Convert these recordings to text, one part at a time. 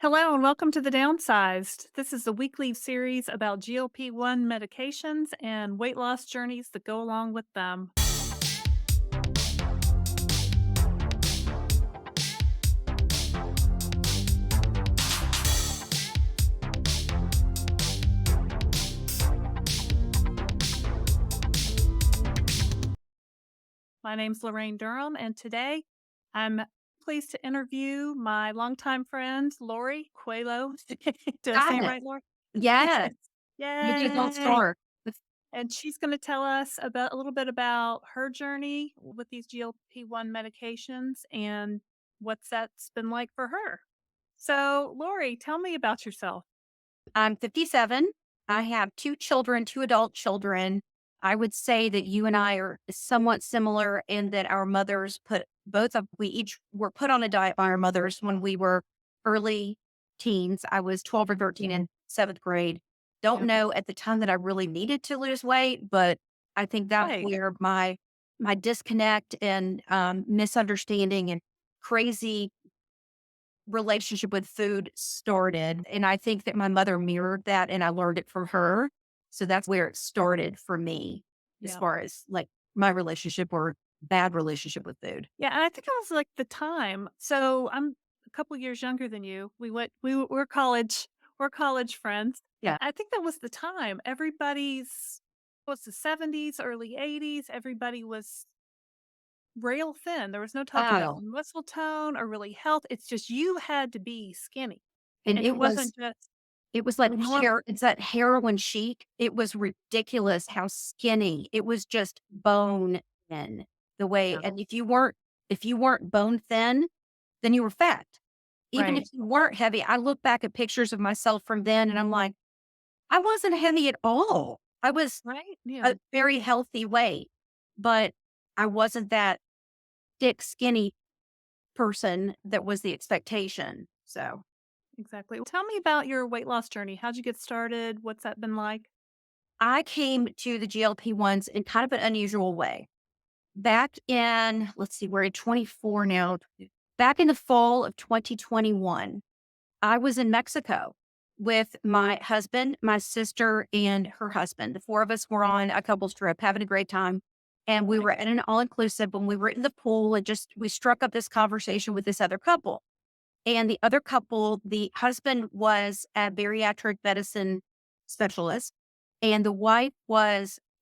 Hello and welcome to the Downsized. This is a weekly series about GLP-1 medications and weight loss journeys that go along with them. My name's Laraine Durham, and today I'm pleased to interview my longtime friend, Lori Coelho. Did I say Got it it. right, Lori? Yes. You don't Yay! start. And she's going to tell us about a little bit about her journey with these GLP-1 medications and what's that's been like for her. So, Lori, tell me about yourself. I'm 57. I have 2 children, 2 adult children. I would say that you and I are somewhat similar in that our mothers we each were put on a diet by our mothers when we were early teens. I was 12 or 13 in 7th grade. Don't Yep. know at the time that I really needed to lose weight, but I think that's Right. where my disconnect and misunderstanding and crazy relationship with food started. And I think that my mother mirrored that and I learned it from her. So that's where it started for me as Yep. far as like my relationship or bad relationship with food. Yeah, and I think it was like the time. So I'm a couple years younger than you. We're college friends. Yeah. I think that was the time. Everybody's was the 70s, early 80s. Everybody was rail thin. There was no talk about Oh, muscle tone or really health. It's just you had to be skinny. and And it wasn't just it was like norm. it's that heroin chic. It was ridiculous how skinny. It was just bone thin the way. Yeah. And if you weren't bone thin, then you were fat. Even if Right. you weren't heavy, I look back at pictures of myself from then and I'm like, I wasn't heavy at all. I was Right. Yeah. a very healthy weight, but I wasn't that thick, skinny person that was the expectation. So Exactly. Tell me about your weight loss journey. How'd you get started? What's that been like? I came to the GLP-1s in kind of an unusual way. Back in, let's see, we're at 24 now. Back in the fall of 2021, I was in Mexico with my husband, my sister, and her husband. The four of us were on a couples trip, having a great time. And we were Nice. at an all inclusive when we were in the pool and we struck up this conversation with this other couple. And the other couple, the husband was a bariatric medicine specialist, and the wife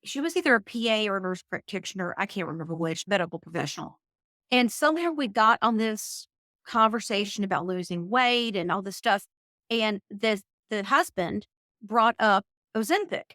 she was either a PA or a nurse practitioner. I can't remember which, medical professional. And somehow we got on this conversation about losing weight and all this stuff. And the husband brought up Ozempic.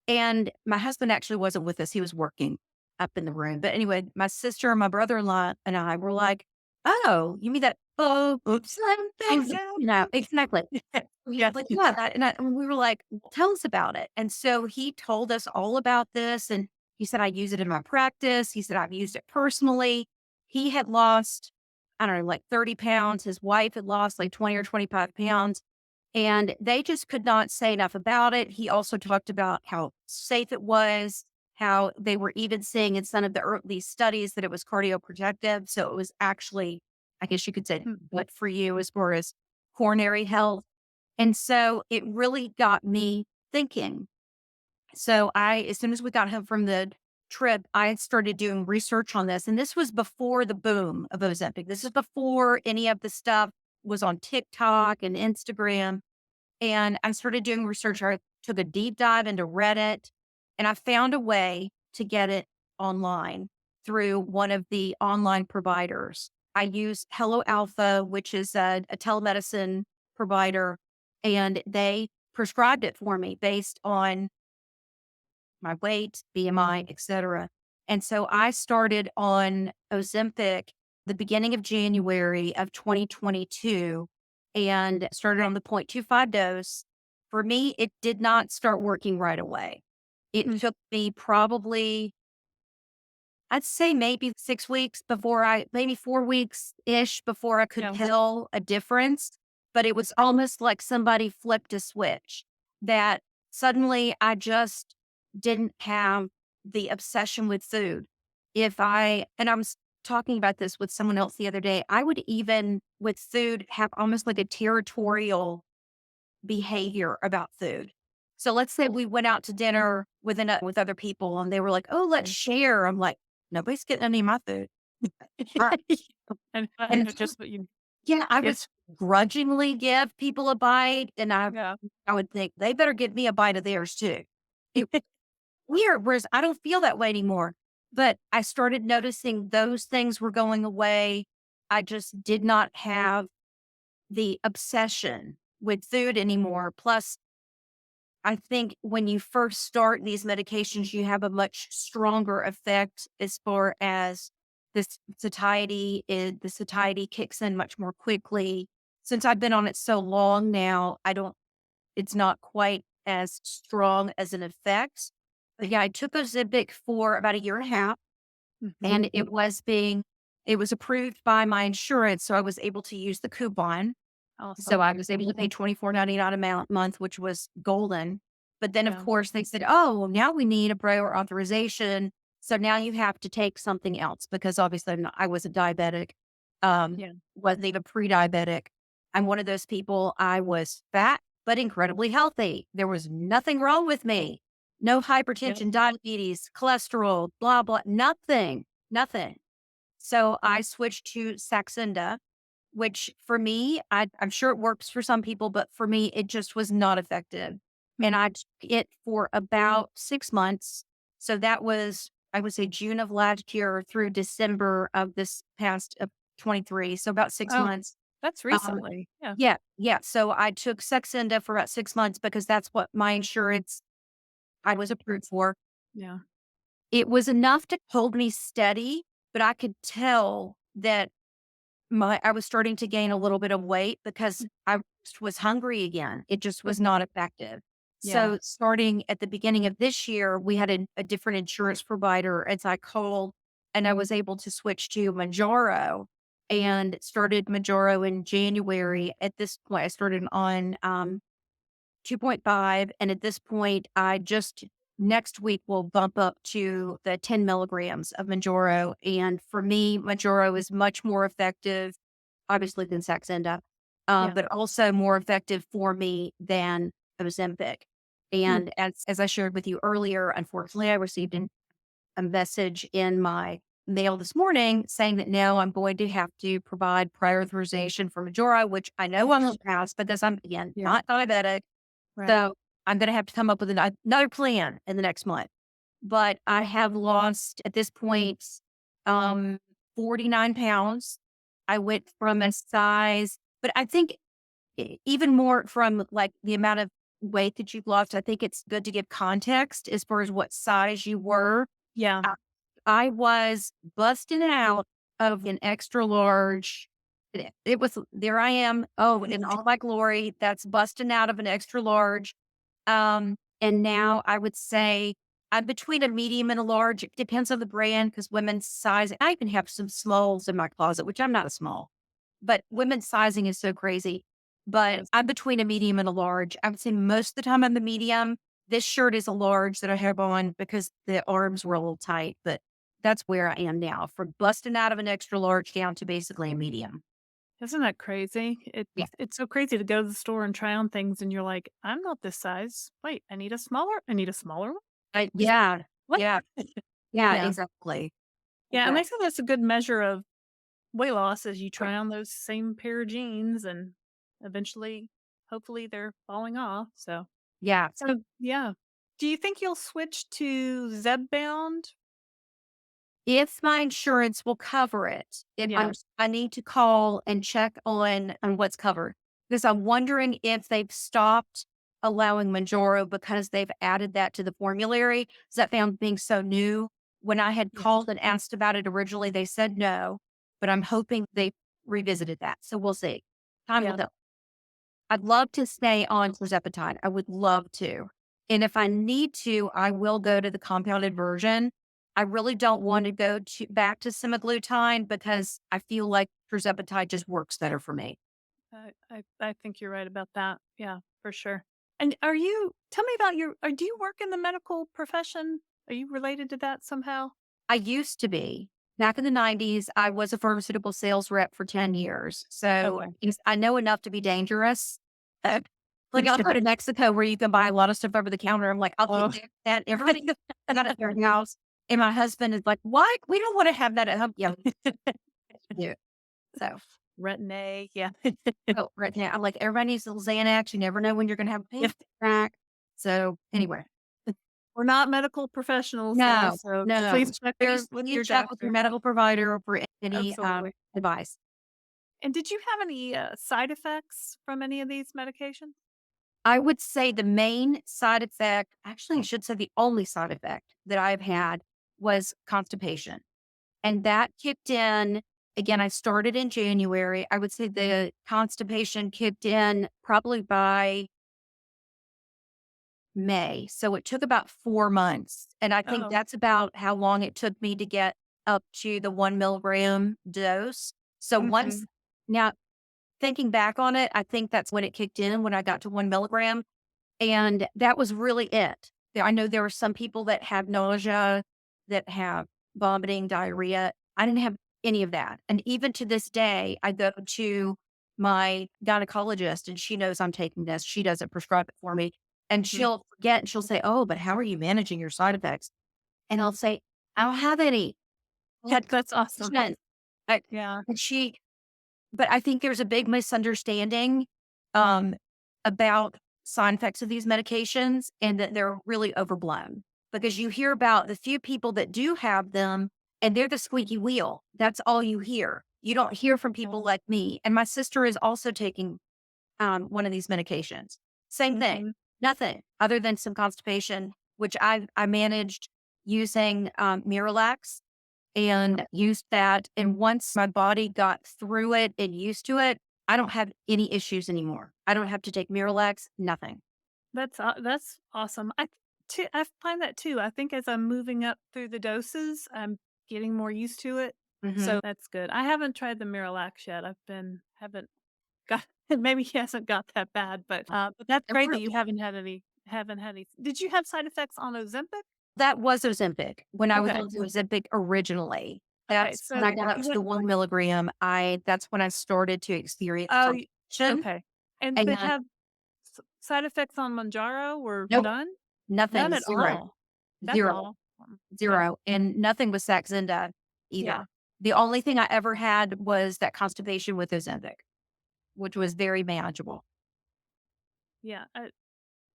And my husband actually wasn't with us. He was working up in the room. But anyway, my sister and my brother-in-law and I were like, oh, you mean that? Oh, Ozempic? You know, Ozempic. exactly. Yes. Like, yeah, and we were like, "Well, tell us about it." And so he told us all about this. And he said, I use it in my practice. He said, I've used it personally. He had lost, I don't know, like 30 pounds. His wife had lost like 20 or 25 pounds. And they just could not say enough about it. He also talked about how safe it was, how they were even seeing in some of the early studies that it was cardioprotective. So it was actually, I guess you could say, good for you as far as coronary health. And so it really got me thinking. So as soon as we got home from the trip, I started doing research on this. And this was before the boom of Ozempic. This is before any of the stuff was on TikTok and Instagram. And I started doing research. I took a deep dive into Reddit and I found a way to get it online through one of the online providers. I use Hello Alpha, which is a telemedicine provider, and they prescribed it for me based on my weight, BMI, etc. And so I started on Ozempic the beginning of January of 2022 and started on the 0.25 dose. For me, it did not start working right away. It Mm. took me probably, I'd say maybe 6 weeks maybe 4 weeks ish before I could Yeah. tell a difference. But it was almost like somebody flipped a switch that suddenly I just didn't have the obsession with food. And I'm talking about this with someone else the other day. I would even, with food, have almost like a territorial behavior about food. So let's say we went out to dinner with other people and they were like, "Oh, let's share." I'm like, "Nobody's getting any of my food." Right. And And just what you yeah, I would yes. grudgingly give people a bite, and Yeah. I would think they better give me a bite of theirs too. It weird, whereas I don't feel that way anymore. But I started noticing those things were going away. I just did not have the obsession with food anymore. Plus, I think when you first start these medications, you have a much stronger effect as far as the satiety kicks in much more quickly. Since I've been on it so long now, it's not quite as strong as an effect. But yeah, I took Ozempic for about a year and a half, Mhm. and it was approved by my insurance. So I was able to use the coupon. So Awesome. I was able to pay $24.99 month, which was golden. But then, of Yeah. course, they said, "Oh, well, now we need a prior authorization. So now you have to take something else," because obviously I wasn't diabetic, Yeah. wasn't even pre-diabetic. I'm one of those people. I was fat, but incredibly healthy. There was nothing wrong with me. No Yep. hypertension, diabetes, cholesterol, blah, blah, nothing, nothing. So I switched to Saxenda, which for me, I'm sure it works for some people, but for me, it just was not effective. And Mhm. I took it for about 6 months. So that was, I would say, June of last year through December of this past of 23. So about six Oh, months. that's Um, recently. Yeah. yeah, yeah. So I took Saxenda for about 6 months because that's what my insurance I was approved for. Yeah. It was enough to hold me steady, but I could tell that I was starting to gain a little bit of weight because I just was hungry again. It just was not effective. Yeah. So starting at the beginning of this year, we had a different insurance provider. And so I called and I was able to switch to Mounjaro and started Mounjaro in January. At this point, I started on 2.5. And at this point, I just next week will bump up to the 10 milligrams of Mounjaro. And for me, Mounjaro is much more effective, obviously, than Saxenda, Yeah. but also more effective for me than Ozempic. Hmm. And as I shared with you earlier, unfortunately, I received a message in my mail this morning saying that now I'm going to have to provide prior authorization for Mounjaro, which I know I won't pass because I'm, again, Yeah. not diabetic. Right. So I'm going to have to come up with another plan in the next month. But I have lost at this point um, 49 pounds. I went from a size, but I think even more from like the amount of weight that you've lost, I think it's good to give context as far as what size you were. Yeah. I I was busting out of an extra large. It was, there I am. Oh, in all my glory, that's busting out of an extra large. And now I would say I'm between a medium and a large. It depends on the brand because women's size, I even have some smalls in my closet, which I'm not a small, but women's sizing is so crazy. But Yes. I'm between a medium and a large. I would say most of the time I'm the medium. This shirt is a large that I have on because the arms were a little tight, but that's where I am now, from busting out of an extra large down to basically a medium. Isn't that crazy? Yeah. It's so crazy to go to the store and try on things and you're like, "I'm not this size. Wait, I need a smaller one? Is it Yeah. what?" Yeah. Yeah. Yeah. Exactly. Yeah, and they Exactly. say that's a good measure of weight loss as you try on those same pair of jeans and eventually, hopefully, they're falling off, so Yeah. yeah. Do you think you'll switch to Zepbound? If my insurance will cover it, Yeah. I need to call and check on what's covered because I'm wondering if they've stopped allowing Manjaro because they've added that to the formulary. Zepbound being so new, when I had Yeah. called and asked about it originally, they said no, but I'm hoping they revisited that. So we'll see. Time will Yeah. tell. I'd love to stay on tirzepatide. I would love to. And if I need to, I will go to the compounded version. I really don't want to go back to semaglutide because I feel like tirzepatide just works better for me. I think you're right about that. Yeah, for sure. And are you tell me about do you work in the medical profession? Are you related to that somehow? I used to be. back in the 90s, I was a pharmaceutical sales rep for 10 years. So Okay. I know enough to be dangerous. Uh, like I'll go to Mexico where you can buy a lot of stuff over the counter. I'm like, I'll Oh, take that. Everybody goes that at their house. And my husband is like, what? We don't want to have that at home. Yeah. Yeah. So, Retin-A, yeah. oh, right now, I'm like, everybody needs a little Xanax. You never know when you're going to have a Yep. panic attack. So, anyway, We're not medical professionals though, no, so no. please check with You your check with your doctor. medical provider for any Absolutely. advice. And did you have any, side effects from any of these medications? I would say the main side effect, actually, I should say the only side effect that I've had was constipation. And that kicked in. Again, I started in January. I would say the constipation kicked in probably by May. So it took about 4 months. And I think Oh. that's about how long it took me to get up to the 1 milligram dose. So once Mhm. now, thinking back on it, I think that's when it kicked in when I got to 1 milligram. And that was really it. I know there are some people that have nausea, that have vomiting, diarrhea. I didn't have any of that. And even to this day, I go to my gynecologist and she knows I'm taking this. She doesn't prescribe it for me. And Mhm. she'll forget and she'll say, "Oh, but how are you managing your side effects?" And I'll say, "I don't have any." Had That's awesome. constipation. I- Yeah. And but I think there's a big misunderstanding um, about side effects of these medications and that they're really overblown because you hear about the few people that do have them and they're the squeaky wheel. That's all you hear. You don't hear from people like me. And my sister is also taking one of these medications. Same thing, Mhm. nothing other than some constipation, which I managed using Miralax and used that. And once my body got through it and used to it, I don't have any issues anymore. I don't have to take Miralax, nothing. That's awesome. I find that too. I think as I'm moving up through the doses, I'm getting more used to it. Hmm. So that's good. I haven't tried the Miralax yet. Haven't got maybe he hasn't got that bad, but that's great that you haven't had any. Did you have side effects on Ozempic? That was Ozempic when I was Okay. on Ozempic originally. Okay. That's when So I got up you to the went 1 milligram. That's when I started to experience oh constipation. okay. And but And have side effects on Mounjaro or nope, none? None nothing, at zero, all. That's zero, all. Yeah. zero, and nothing with Saxenda Yeah. either. The only thing I ever had was that constipation with Ozempic, which was very manageable. Yeah.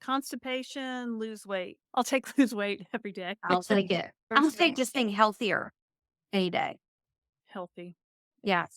Constipation, lose weight. I'll take lose weight every day. I'll take it. I'll First take thing, just being healthier any day. healthy. Yeah.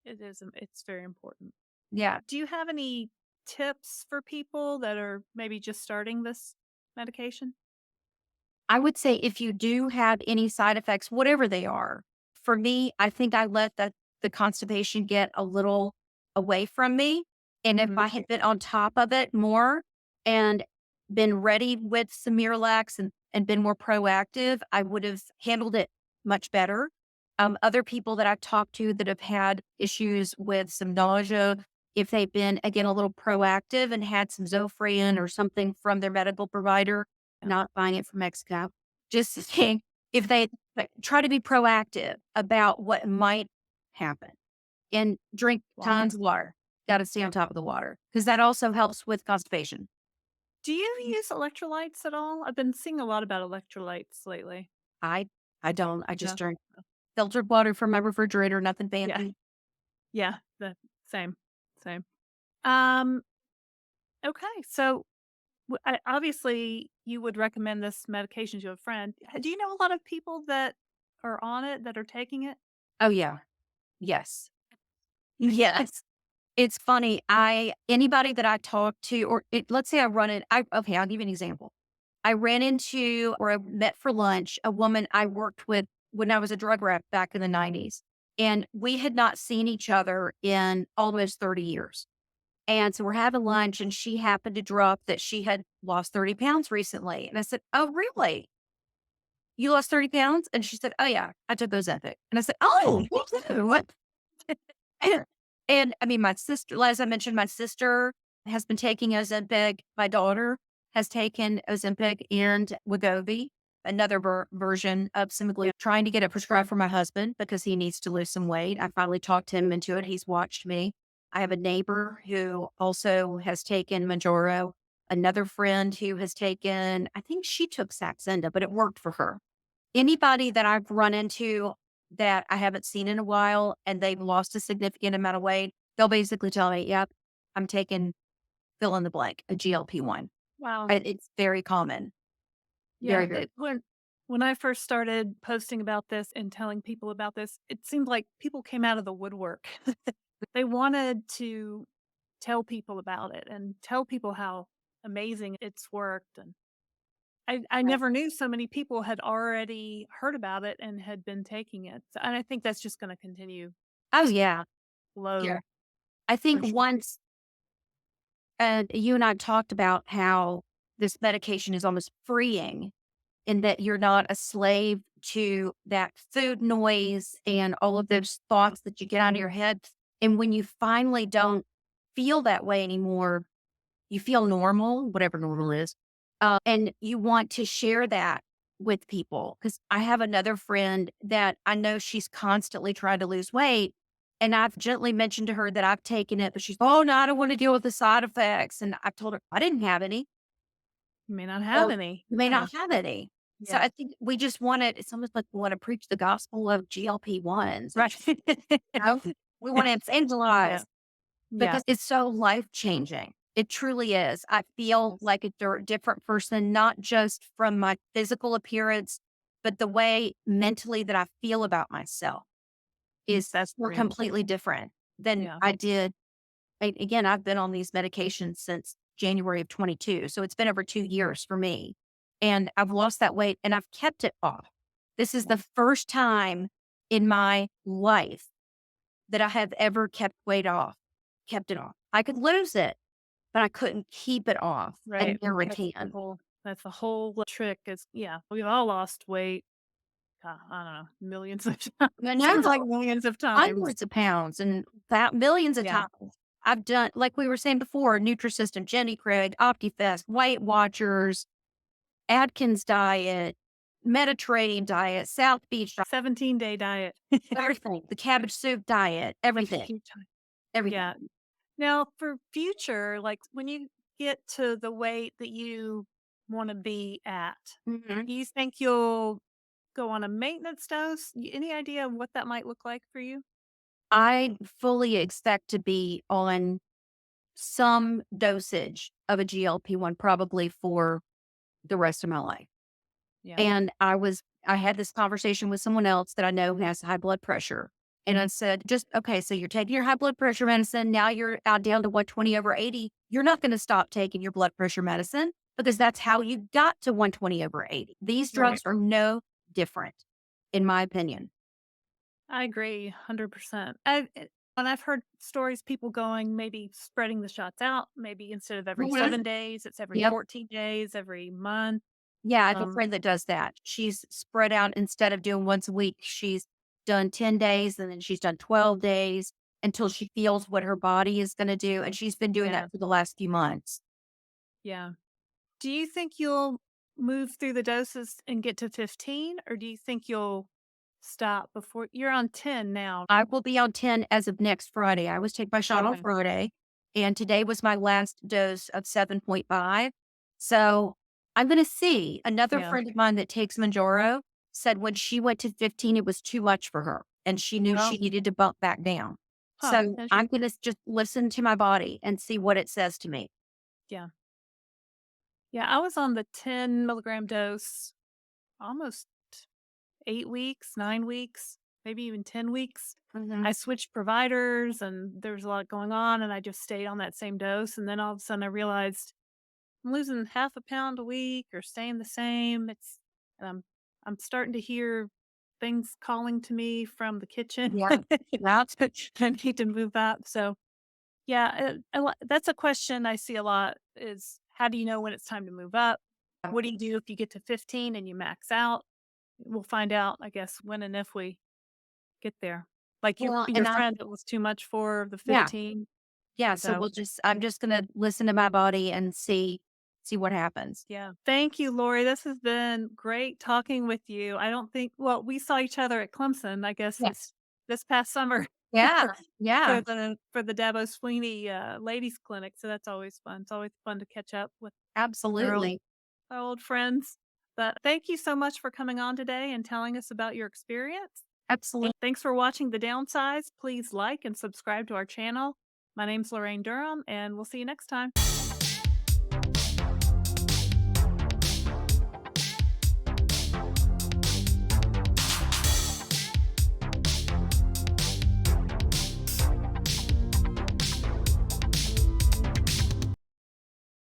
It is, it's very important. Yeah. Do you have any tips for people that are maybe just starting this medication? I would say if you do have any side effects, whatever they are, for me, I think I let the constipation get a little away from me. And if Mhm. I had been on top of it more and been ready with some Miralax and been more proactive, I would have handled it much better. Other people that I've talked to that have had issues with some nausea, if they've been again a little proactive and had some Zofran or something from their medical provider, Yeah. not buying it from Mexico. Just saying, if they try to be proactive about what might happen and drink Water. tons of water. Got to stay on top of the water because that also helps with constipation. Do you use electrolytes at all? I've been seeing a lot about electrolytes lately. I I don't. I just No. drink filtered water from my refrigerator. Nothing Yeah. fancy. Yeah. The same. Same. Um, okay. So obviously you would recommend this medication to a friend. Do you know a lot of people that are on it that are taking it? Oh yeah. Yes. Yes. It's funny. I anybody that I talk to, or let's say I run it. Okay. I'll give you an example. I ran into or I met for lunch a woman I worked with when I was a drug rep back in the 90s. And we had not seen each other in almost 30 years. And so we're having lunch, and she happened to drop that she had lost 30 pounds recently. And I said, "Oh, really? You lost 30 pounds?" And she said, "Oh, yeah, I took Ozempic." And I said, "Oh, what?" And, and I mean, my sister, as I mentioned, my sister has been taking Ozempic. My daughter has taken Ozempic and Wegovy. another version of Yeah. semaglutide, trying to get it prescribed for my husband because he needs to lose some weight. I finally talked him into it. He's watched me. I have a neighbor who also has taken Mounjaro, another friend who has taken, I think she took Saxenda, but it worked for her. Anybody that I've run into that I haven't seen in a while and they've lost a significant amount of weight, they'll basically tell me, yep, I'm taking fill in the blank, a GLP-1. Wow. It's very common. Yeah, Very, very. when I first started posting about this and telling people about this, it seemed like people came out of the woodwork. They wanted to tell people about it and tell people how amazing it's worked, and I Right. never knew so many people had already heard about it and had been taking it, and I think that's just gonna continue Oh, yeah. Yeah. low I for think sure. once you and I talked about how this medication is almost freeing in that you're not a slave to that food noise and all of those thoughts that you get out of your head. And when you finally don't feel that way anymore, you feel normal, whatever normal is, and you want to share that with people. Because I have another friend that I know she's constantly trying to lose weight. And I've gently mentioned to her that I've taken it, but she's, oh, no, I don't want to deal with the side effects. And I've told her I didn't have any. You may not have So any. you may Yeah, not have any. So yeah. I think we just want to, it's almost like we want to preach the gospel of GLP-1s. Right. You know, we want to Yeah, evangelize yeah. because it's so life changing. It truly is. I feel like a different person, not just from my physical appearance, but the way mentally that I feel about myself is That's we're great. completely different than Yeah. I did. Again, I've been on these medications since January of 22. So it's been over 2 years for me. And I've lost that weight and I've kept it off. This is the first time in my life that I have ever kept it off. I could lose it, but I couldn't keep it off. I Right. never That's the can. whole trick is yeah, we've all lost weight. I don't know, millions of times. I Seems like know, millions of times. hundreds of pounds and that millions of Yeah. times. I've done, like we were saying before, Nutrisystem, Jenny Craig, OptiFest, Weight Watchers, Atkins diet, Mediterranean diet, South Beach diet, 17-day diet. everything, the cabbage soup diet, everything, Keep trying. everything. Yeah. Now for future, like, when you get to the weight that you wanna be at, Mhm. do you think you'll go on a maintenance dose? Any idea of what that might look like for you? I fully expect to be on some dosage of a GLP-1 probably for the rest of my life. Yeah. And I had this conversation with someone else that I know has high blood pressure. And I said, just okay, so you're taking your high blood pressure medicine. Now you're out down to 120 over 80. You're not going to stop taking your blood pressure medicine because that's how you got to 120 over 80. These Right. drugs are no different, in my opinion. I agree 100%. When I've heard stories, people going, maybe spreading the shots out, maybe instead of every Mhm. 7 days, it's every Yep. 14 days, every month. Yeah, I have a Um, friend that does that. She's spread out instead of doing once a week. She's done 10 days and then she's done 12 days until she feels what her body is going to do. And she's been doing yeah, that for the last few months. yeah. Do you think you'll move through the doses and get to 15, or do you think you'll stop before you're on 10 now? I will be on 10 as of next Friday. I was taking my shot on Okay. Friday, and today was my last dose of 7.5. So I'm going to see. Another Yeah. friend of mine that takes Manjaro said when she went to 15, it was too much for her, and she knew Oh, she needed to bump back down. huh. So I'm going to just listen to my body and see what it says to me. Yeah. Yeah. I was on the 10 milligram dose almost 8 weeks, 9 weeks, maybe even 10 weeks. Mhm. I switched providers and there was a lot going on, and I just stayed on that same dose. And then all of a sudden I realized I'm losing half a pound a week or staying the same. And I'm starting to hear things calling to me from the kitchen. Yeah. That's I need to move up. So yeah, that's a question I see a lot is how do you know when it's time to move up? What do you do if you get to 15 and you max out? We'll find out, I guess, when and if we get there. Like well, your and I friend, it was too much for the yeah. 15. Yeah, so So I'm just gonna listen to my body and see see what happens. Yeah. Thank you, Lori. This has been great talking with you. I don't think, well, we saw each other at Clemson, I guess, Yes. this past summer Yeah. Yeah. for the Dabo Sweeney ladies clinic. So that's always fun. It's always fun to catch up with Absolutely. our old friends. But thank you so much for coming on today and telling us about your experience. Absolutely. And thanks for watching The Downsized. Please like and subscribe to our channel. My name's Laraine Durham, and we'll see you next time.